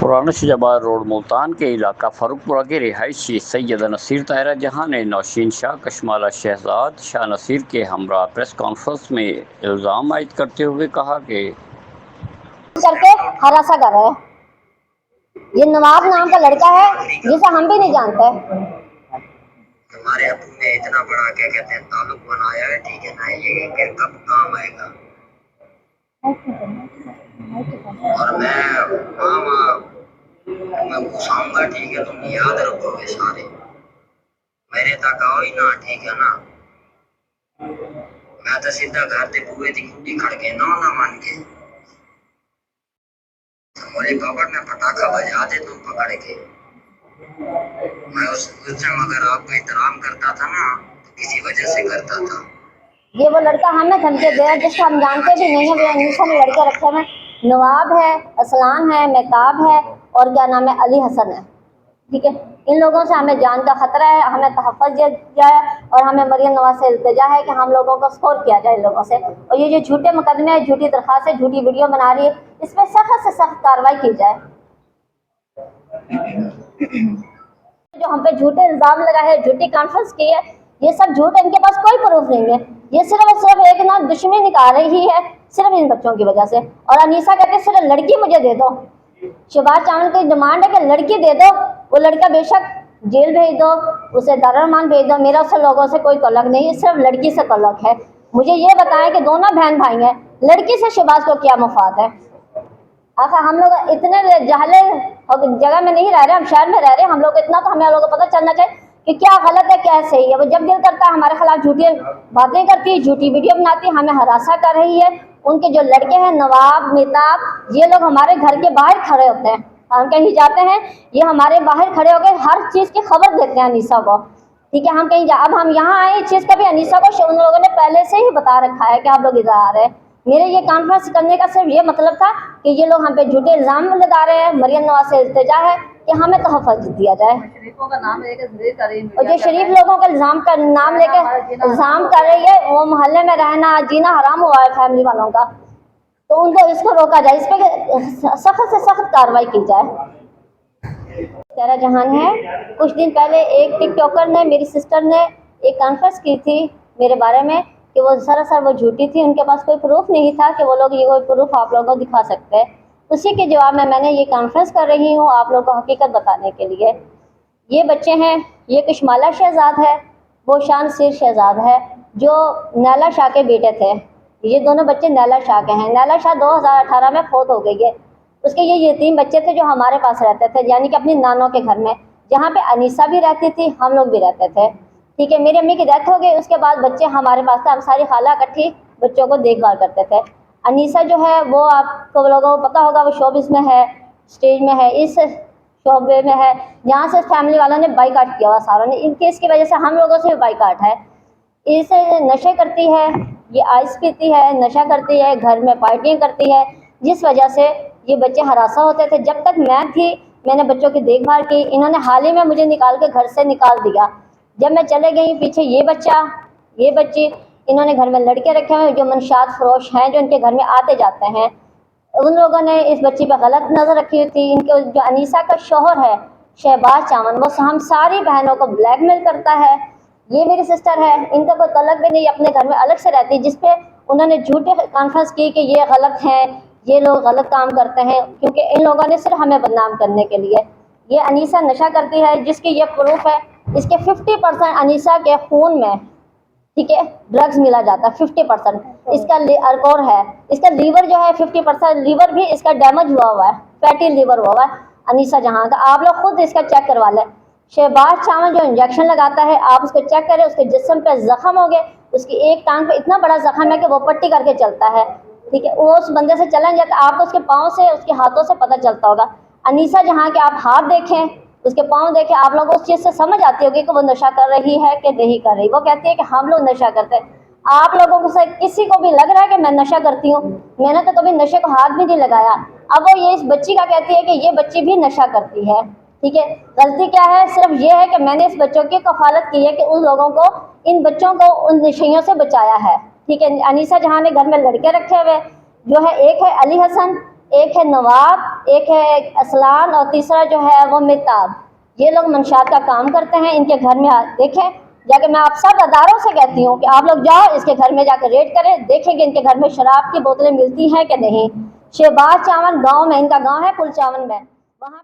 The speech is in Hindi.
पुराना शिजाबाद रोड मुल्तान के इलाका फारूकपुरा के रिहायशी सैयद नसीर ताहिरा जहां ने नौशीन शाह कशमाला शहजाद शाह नसीर के हमरा प्रेस कॉन्फ्रेंस में इल्ज़ाम आयद करते हुए कहा कि करके हरासा कर रहे हैं। ये नवाब नाम का लड़का है जिसे हम भी नहीं जानते। हमारे अबू ने इतना बड़ा क्या कहते हैं ताल्लुक बनाया है, ठीक है ना, ये कि कब काम आएगा। और मैं घुसाऊंगा, ठीक है, तुम याद रखोगे सारे, मेरे तक आओ ही ना, ठीक है ना। मैं तो सीधा घर से बुए की कुटी खड़के ना मान के मोली कबर में पटाखा बजा दे तुम पकड़ के। मैं उस मगर आपका एहतराम करता था ना, तो किसी वजह से करता था। ये वो लड़का हमें धमकी दे रहा है जिसको हम जानते भी नहीं है। वे अनीसा में लड़के रखे हैं, नवाब है, असलान है, मेहताब है और क्या नाम है, अली हसन है। ठीक है, इन लोगों से हमें जान का खतरा है, हमें तहफ़्फ़ुज़ दिया जाए और हमें मरियम नवाज से इल्तिजा है कि हम लोगों को स्कोर किया जाए इन लोगों से। और ये जो झूठे मुकदमे, झूठी दरख्वास्त, झूठी वीडियो बना रही है, इस पर सख्त से सख्त कार्रवाई की जाए। जो हम पे झूठे इल्ज़ाम लगाए, झूठी कॉन्फ्रेंस की है, ये सब झूठ, इनके पास कोई प्रूफ नहीं है। ये सिर्फ और सिर्फ एक ना दुश्मनी निकाल रही है सिर्फ इन बच्चों की वजह से। और अनीसा कहते हैं सिर्फ लड़की मुझे दे दो। शहबाज चावल की डिमांड है कि लड़की दे दो, वो लड़का बेशक जेल भेज दो, उसे दारुमान भेज दो, मेरा उससे लोगों से कोई तल्लुक नहीं है, सिर्फ लड़की से तल्लुक है। मुझे ये बताएं कि दोनों बहन भाई हैं, लड़की से शहबाज को क्या मुफाद है? आखिर हम लोग इतने जहले जगह में नहीं रह रहे, हम शहर में रह रहे हैं। हम लोग इतना तो हमें लोगों को पता चलना चाहिए कि क्या गलत है क्या सही है। वो जब दिल करता है हमारे खिलाफ झूठी बातें करती है, झूठी वीडियो बनाती है, हमें हरासा कर रही है। उनके जो लड़के हैं नवाब, मेहताब, ये लोग हमारे घर के बाहर खड़े होते हैं, हम कहीं जाते हैं ये हमारे बाहर खड़े होकर हर चीज़ की खबर देते हैं अनीसा को। ठीक है, हम कहीं अब हम यहाँ आए, इस चीज़ का भी अनीसा को उन लोगों ने पहले से ही बता रखा है कि आप लोग इधर आ रहे हैं। मेरे ये कॉन्फ्रेंस करने का सिर्फ ये मतलब था कि ये लोग हम पे झूठे इल्ज़ाम लगा रहे हैं। मरियम नवाज से इल्तिजा है कि हमें तहफ़्फ़ुज़ दिया जाए। शरीफों का नाम लेके और जो शरीफ लोगों का इल्ज़ाम का नाम लेके इल्ज़ाम कर रही है, वो मोहल्ले में रहना जीना हराम हुआ है फैमिली वालों का, तो उनको इसको रोका जाए, इस पर सख्त से सख्त कार्रवाई की जाए। ताहिरा जहान है, कुछ दिन पहले एक टिकटॉकर ने, मेरी सिस्टर ने एक कॉन्फ्रेंस की थी मेरे बारे में कि वो सरासर वो झूठी थी, उनके पास कोई प्रूफ नहीं था कि वो लोग ये कोई प्रूफ आप लोगों को दिखा सकते हैं। उसी के जवाब में मैंने ये कॉन्फ्रेंस कर रही हूँ आप लोगों को हकीकत बताने के लिए। ये बच्चे हैं, ये कशमाला शहजाद है, वो शाह नसीर शहजाद है जो नैला शाह के बेटे थे। ये दोनों बच्चे नैला शाह के हैं। नैला शाह 2018 में फौत हो गई है। उसके ये यतीम बच्चे थे जो हमारे पास रहते थे, यानी कि अपनी नानों के घर में, जहाँ पे अनीसा भी रहती थी, हम लोग भी रहते थे। ठीक है, मेरी अम्मी की डेथ हो गई, उसके बाद बच्चे हमारे पास थे, हम सारी खाला इकट्ठी बच्चों को देखभाल करते थे। अनीसा जो है वो आपको लोगों को पता होगा, वो शोबिस में है, स्टेज में है, इस शोबे में है, जहाँ से फैमिली वालों ने बाइकाट किया हुआ सारों ने। इनके इसकी वजह से हम लोगों से भी बाइकाट है। इसे नशे करती है, ये आइस पीती है, नशा करती है, घर में पार्टियाँ करती है, जिस वजह से ये बच्चे हरासा होते थे। जब तक मैं थी मैंने बच्चों की देखभाल की, इन्होंने हाल ही में मुझे निकाल के घर से निकाल दिया। जब मैं चले गई पीछे ये बच्चा, ये बच्ची, इन्होंने घर में लड़के रखे हुए जो मनशात फरोश हैं, जो इनके घर में आते जाते हैं। उन लोगों ने इस बच्ची पर गलत नज़र रखी हुई थी। इनके जो अनीसा का शोहर है शहबाज चावन, वो हम सारी बहनों को ब्लैकमेल करता है। ये मेरी सिस्टर है, इनका कोई तलक भी नहीं, अपने घर में अलग से रहती, जिस पे उन्होंने झूठे कॉन्फ्रेंस की कि ये गलत हैं, ये लोग गलत काम करते हैं, क्योंकि इन लोगों ने सिर्फ हमें बदनाम करने के लिए। ये अनीसा नशा करती है, जिसकी ये प्रूफ है। इसके 50% अनीसा के खून में, ठीक है, ड्रग्स मिला जाता है 50%। इसका अल्कोहल है, इसका लीवर जो है 50% लीवर भी इसका डैमेज हुआ है, फैटी लीवर हुआ है अनीसा जहां का। आप लोग खुद इसका चेक करवा लें। शहबाज चावल जो इंजेक्शन लगाता है, आप उसको चेक करें, उसके जिस्म पे जख्म हो गए, उसकी एक टांग पे इतना बड़ा जख्म है कि वो पट्टी करके चलता है। ठीक है, वो उस बंदे से चला नहीं जाता, आपको उसके पाँव से, उसके हाथों से पता चलता होगा। अनीसा जहाँ के आप हाथ देखें, उसके पाँव देखें, आप लोग उस चीज़ से समझ आती होगी कि वो नशा कर रही है कि नहीं कर रही। वो कहती है कि हम लोग नशा करते हैं। आप लोगों को से किसी को भी लग रहा है कि मैं नशा करती हूँ? मैंने तो कभी नशे को हाथ भी नहीं लगाया। अब वो ये इस बच्ची का कहती है कि ये बच्ची भी नशा करती है। ठीक है, गलती क्या है? सिर्फ ये है कि मैंने इस बच्चों की कफालत की है कि उन लोगों को, इन बच्चों को उन नशइयों से बचाया है। ठीक है, अनीसा जहाँ ने घर में लड़के रखे हुए जो है, एक है अली हसन, एक है नवाब, एक है असलान और तीसरा जो है वो मेहताब। ये लोग मंशात का काम करते हैं। इनके घर में देखें जाके, मैं आप सब अदारों से कहती हूँ कि आप लोग जाओ इसके घर में जाकर रेड करें, देखेंगे इनके घर में शराब की बोतलें मिलती हैं कि नहीं। शहबाज चावन गांव में, इनका गांव है पुलचावन में, वहाँ